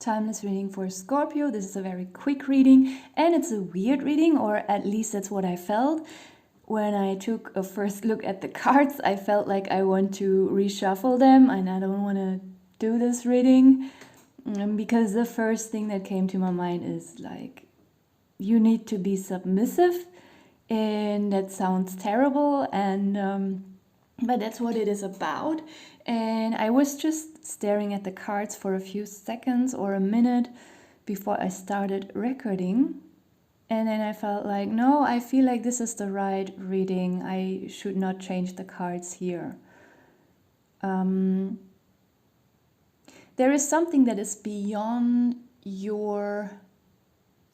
Timeless reading for Scorpio. This is a very quick reading, and it's a weird reading, or at least that's what I felt. When I took a first look at the cards, I felt like I want to reshuffle them, and I don't want to do this reading because the first thing that came to my mind is like, you need to be submissive, and that sounds terrible, and but that's what it is about. And I was just staring at the cards for a few seconds or a minute before I started recording. And then I felt like, no, I feel like this is the right reading. I should not change the cards here. There is something that is beyond your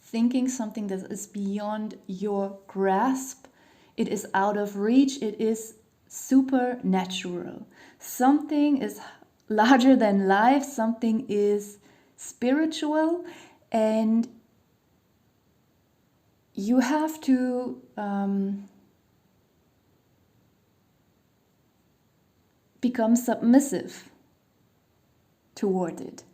thinking, something that is beyond your grasp. It is out of reach. It is supernatural. Something is larger than life. Something is spiritual, and you have to become submissive toward it.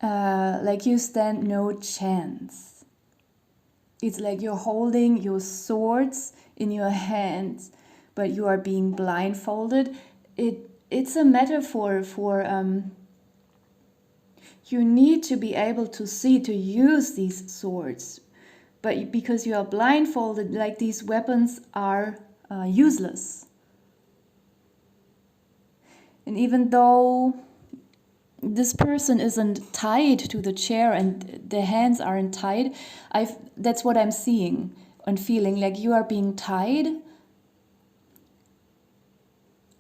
Like you stand no chance. It's like you're holding your swords in your hands, but you are being blindfolded. It's a metaphor for you need to be able to see, to use these swords. But because you are blindfolded, like these weapons are useless. And even though this person isn't tied to the chair and the hands aren't tied, that's what I'm seeing and feeling, like you are being tied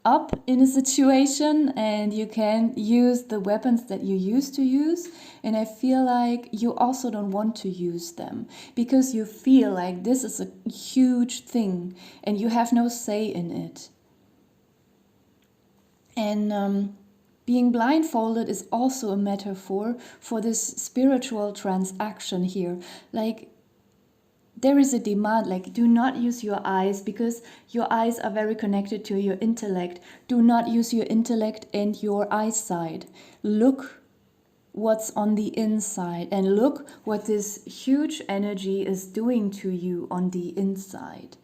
up in a situation, and you can use the weapons that you used to use. And I feel like you also don't want to use them because you feel like this is a huge thing and you have no say in it. And being blindfolded is also a metaphor for this spiritual transaction here. Like, there is a demand, like, do not use your eyes because your eyes are very connected to your intellect. Do not use your intellect and your eyesight. Look what's on the inside, and look what this huge energy is doing to you on the inside.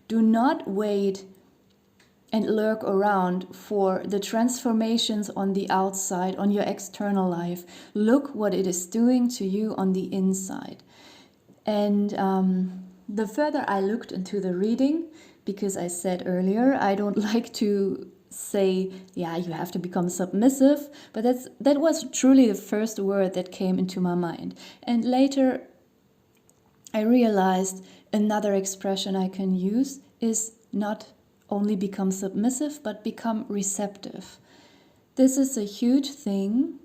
Do not wait and lurk around for the transformations on the outside, on your external life. Look what it is doing to you on the inside. And the further I looked into the reading, because I said earlier, I don't like to say, yeah, you have to become submissive, but that was truly the first word that came into my mind. And later I realized another expression I can use is not only become submissive, but become receptive. This is a huge thing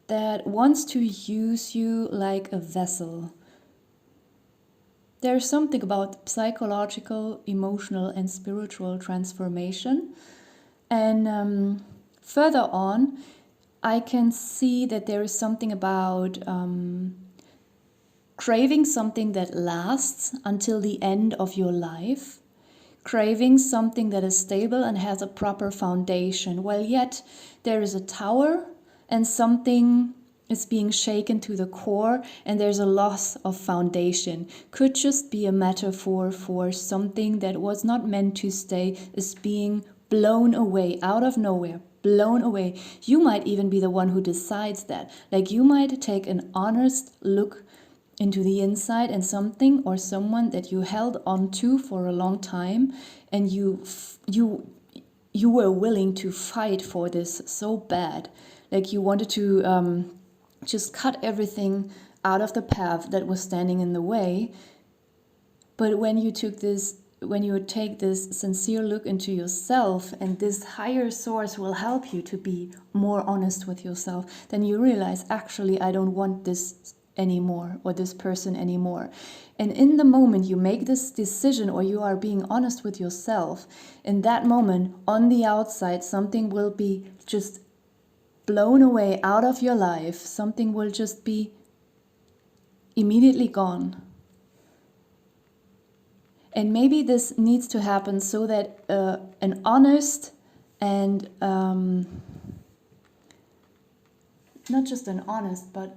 that wants to use you like a vessel. There's something about psychological, emotional, and spiritual transformation. And further on, I can see that there is something about craving something that lasts until the end of your life, craving something that is stable and has a proper foundation, while yet there is a tower and something is being shaken to the core and there's a loss of foundation. Could just be a metaphor for something that was not meant to stay, is being blown away out of nowhere, blown away. You might even be the one who decides that. Like, you might take an honest look into the inside and something or someone that you held on to for a long time, and you were willing to fight for this so bad. Like, you wanted to just cut everything out of the path that was standing in the way. But when you take this sincere look into yourself, and this higher source will help you to be more honest with yourself, then you realize, actually, I don't want this anymore, or this person anymore. And in the moment you make this decision, or you are being honest with yourself, in that moment, on the outside, something will be just blown away out of your life. Something will just be immediately gone. And maybe this needs to happen so that an honest and not just an honest, but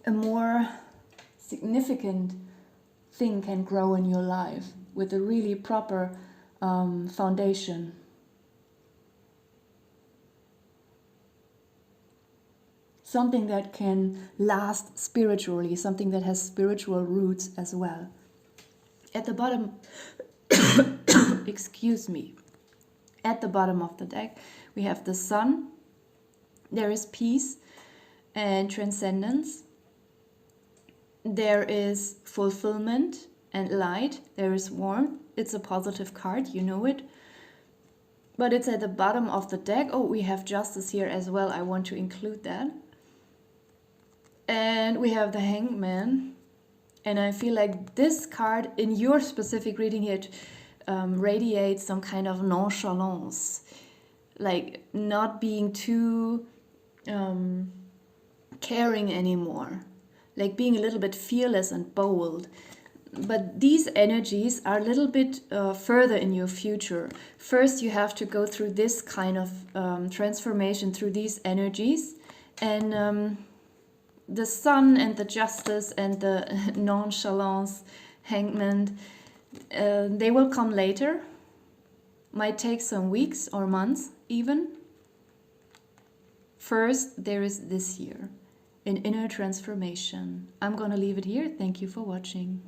a more significant thing can grow in your life with a really proper foundation. Something that can last spiritually, something that has spiritual roots as well. At the bottom, excuse me, at the bottom of the deck, we have the sun. There is peace and transcendence. There is fulfillment and light. There is warmth. It's a positive card, you know it. But it's at the bottom of the deck. Oh, we have justice here as well. I want to include that. And we have the Hangman. And I feel like this card in your specific reading here radiates some kind of nonchalance. Like not being too caring anymore. Like being a little bit fearless and bold. But these energies are a little bit further in your future. First, you have to go through this kind of transformation through these energies. And the sun and the justice and the nonchalance, hangman, they will come later. Might take some weeks or months even. First, there is this here, an inner transformation. I'm gonna leave it here. Thank you for watching.